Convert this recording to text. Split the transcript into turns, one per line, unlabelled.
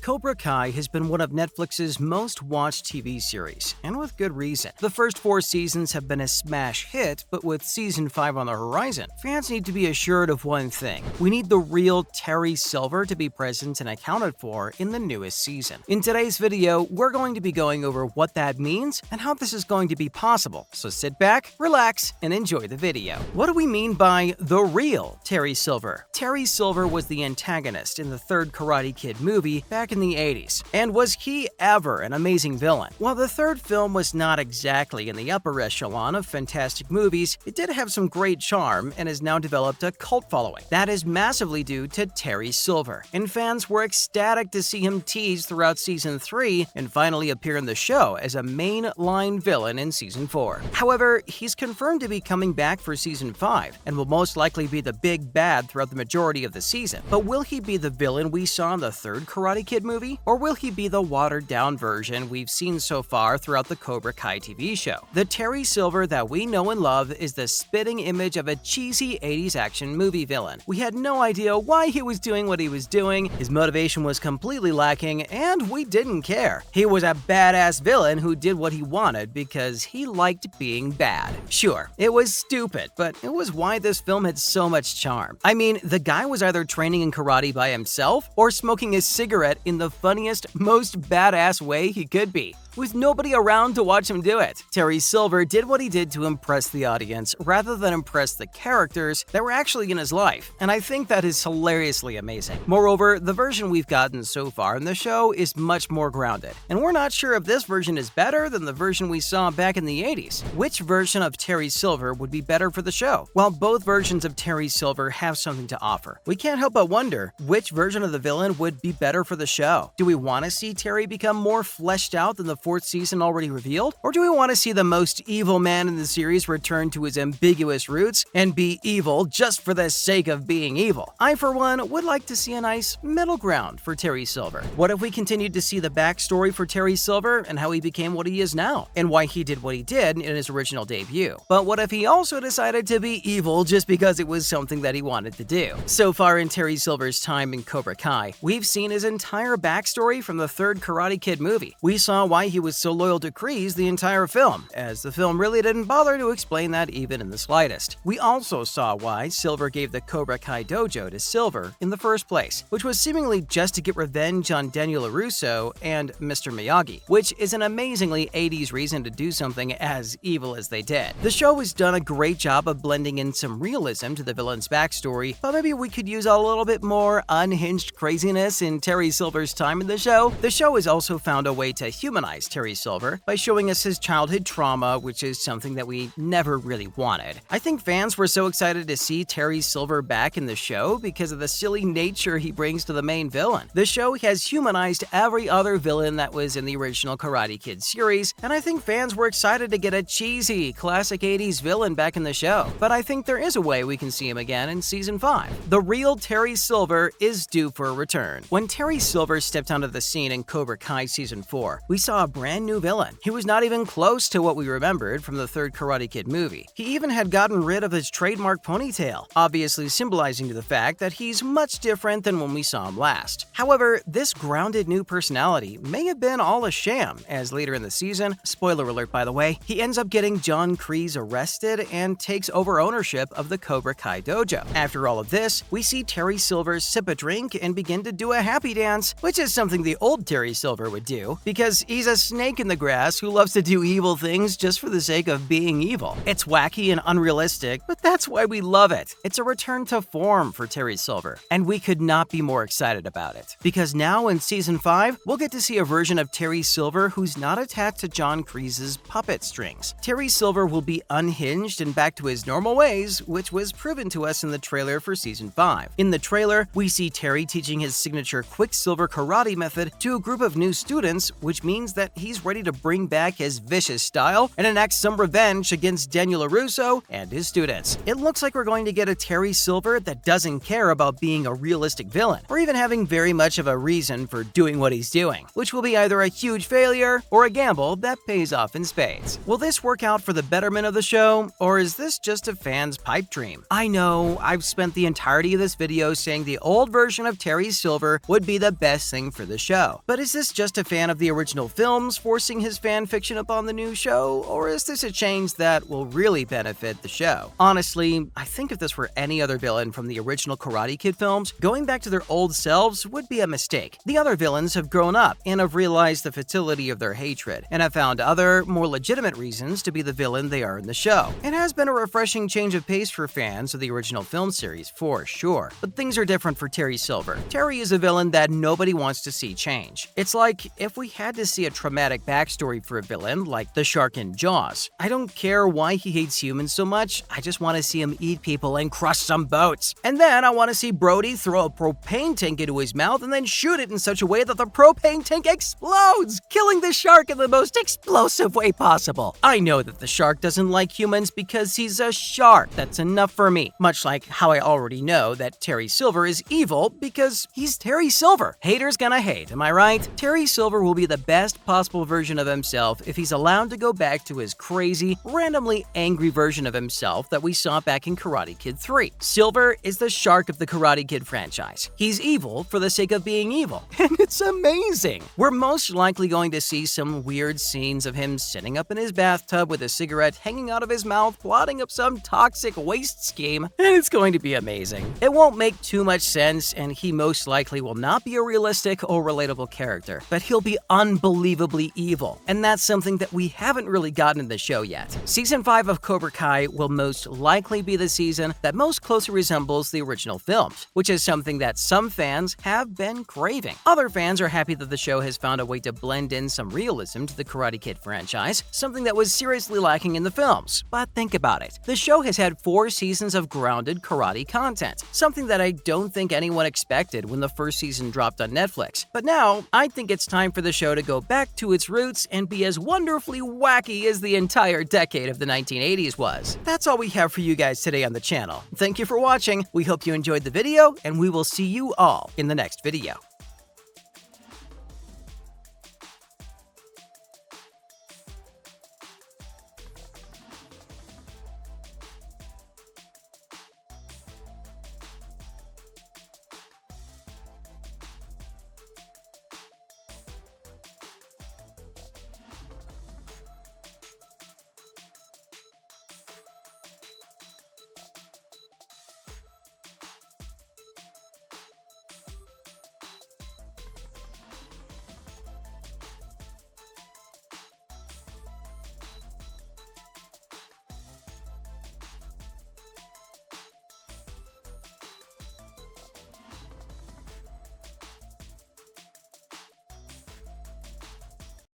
Cobra Kai has been one of Netflix's most watched TV series, and with good reason. The first 4 seasons have been a smash hit, but with season 5 on the horizon, fans need to be assured of one thing. We need the real Terry Silver to be present and accounted for in the newest season. In today's video, we're going to be going over what that means and how this is going to be possible, so sit back, relax, and enjoy the video. What do we mean by the real Terry Silver? Terry Silver was the antagonist in the third Karate Kid movie back in the 80s. And was he ever an amazing villain? While the third film was not exactly in the upper echelon of fantastic movies, it did have some great charm and has now developed a cult following. That is massively due to Terry Silver, and fans were ecstatic to see him teased throughout season 3 and finally appear in the show as a main-line villain in season 4. However, he's confirmed to be coming back for season 5 and will most likely be the big bad throughout the majority of the season. But will he be the villain we saw in the third Karate Kid movie? Or will he be the watered-down version we've seen so far throughout the Cobra Kai TV show? The Terry Silver that we know and love is the spitting image of a cheesy 80s action movie villain. We had no idea why he was doing what he was doing, his motivation was completely lacking, and we didn't care. He was a badass villain who did what he wanted because he liked being bad. Sure, it was stupid, but it was why this film had so much charm. I mean, the guy was either training in karate by himself or smoking a cigarette in the funniest, most badass way he could be, with nobody around to watch him do it. Terry Silver did what he did to impress the audience rather than impress the characters that were actually in his life, and I think that is hilariously amazing. Moreover, the version we've gotten so far in the show is much more grounded, and we're not sure if this version is better than the version we saw back in the 80s. Which version of Terry Silver would be better for the show? While both versions of Terry Silver have something to offer, we can't help but wonder which version of the villain would be better for the show. Do we want to see Terry become more fleshed out than the 4th season already revealed? Or do we want to see the most evil man in the series return to his ambiguous roots and be evil just for the sake of being evil? I, for one, would like to see a nice middle ground for Terry Silver. What if we continued to see the backstory for Terry Silver and how he became what he is now, and why he did what he did in his original debut? But what if he also decided to be evil just because it was something that he wanted to do? So far in Terry Silver's time in Cobra Kai, we've seen his entire backstory from the third Karate Kid movie. We saw why he was so loyal to Kreese the entire film, as the film really didn't bother to explain that even in the slightest. We also saw why Silver gave the Cobra Kai dojo to Silver in the first place, which was seemingly just to get revenge on Daniel LaRusso and Mr. Miyagi, which is an amazingly 80s reason to do something as evil as they did. The show has done a great job of blending in some realism to the villain's backstory, but maybe we could use a little bit more unhinged craziness in Terry Silver's time in the show. The show has also found a way to humanize Terry Silver by showing us his childhood trauma, which is something that we never really wanted. I think fans were so excited to see Terry Silver back in the show because of the silly nature he brings to the main villain. The show has humanized every other villain that was in the original Karate Kid series, and I think fans were excited to get a cheesy, classic 80s villain back in the show. But I think there is a way we can see him again in season 5. The real Terry Silver is due for a return. When Terry Silver stepped onto the scene in Cobra Kai season 4, we saw a brand new villain. He was not even close to what we remembered from the third Karate Kid movie. He even had gotten rid of his trademark ponytail, obviously symbolizing to the fact that he's much different than when we saw him last. However, this grounded new personality may have been all a sham, as later in the season, spoiler alert by the way, he ends up getting John Kreese arrested and takes over ownership of the Cobra Kai dojo. After all of this, we see Terry Silver sip a drink and begin to do a happy dance, which is something the old Terry Silver would do, because he's a snake in the grass who loves to do evil things just for the sake of being evil. It's wacky and unrealistic, but that's why we love it. It's a return to form for Terry Silver, and we could not be more excited about it. Because now in season 5, we'll get to see a version of Terry Silver who's not attached to John Kreese's puppet strings. Terry Silver will be unhinged and back to his normal ways, which was proven to us in the trailer for season 5. In the trailer, we see Terry teaching his signature Quicksilver karate method to a group of new students, which means that that he's ready to bring back his vicious style and enact some revenge against Daniel LaRusso and his students. It looks like we're going to get a Terry Silver that doesn't care about being a realistic villain, or even having very much of a reason for doing what he's doing, which will be either a huge failure or a gamble that pays off in spades. Will this work out for the betterment of the show, or is this just a fan's pipe dream? I know, I've spent the entirety of this video saying the old version of Terry Silver would be the best thing for the show, but is this just a fan of the original films forcing his fan fiction upon the new show, or is this a change that will really benefit the show? Honestly, I think if this were any other villain from the original Karate Kid films, going back to their old selves would be a mistake. The other villains have grown up and have realized the futility of their hatred, and have found other, more legitimate reasons to be the villain they are in the show. It has been a refreshing change of pace for fans of the original film series, for sure. But things are different for Terry Silver. Terry is a villain that nobody wants to see change. It's like if we had to see a traumatic backstory for a villain like the shark in Jaws. I don't care why he hates humans so much, I just want to see him eat people and crush some boats. And then I want to see Brody throw a propane tank into his mouth and then shoot it in such a way that the propane tank explodes, killing the shark in the most explosive way possible. I know that the shark doesn't like humans because he's a shark. That's enough for me. Much like how I already know that Terry Silver is evil because he's Terry Silver. Haters gonna hate, am I right? Terry Silver will be the best possible version of himself if he's allowed to go back to his crazy, randomly angry version of himself that we saw back in Karate Kid 3. Silver is the shark of the Karate Kid franchise. He's evil for the sake of being evil, and it's amazing. We're most likely going to see some weird scenes of him sitting up in his bathtub with a cigarette hanging out of his mouth, plotting up some toxic waste scheme, and it's going to be amazing. It won't make too much sense, and he most likely will not be a realistic or relatable character, but he'll be unbelievably evil, and that's something that we haven't really gotten in the show yet. Season 5 of Cobra Kai will most likely be the season that most closely resembles the original films, which is something that some fans have been craving. Other fans are happy that the show has found a way to blend in some realism to the Karate Kid franchise, something that was seriously lacking in the films. But think about it. The show has had 4 seasons of grounded karate content, something that I don't think anyone expected when the first season dropped on Netflix. But now, I think it's time for the show to go back to its roots and be as wonderfully wacky as the entire decade of the 1980s was. That's all we have for you guys today on the channel. Thank you for watching, we hope you enjoyed the video, and we will see you all in the next video.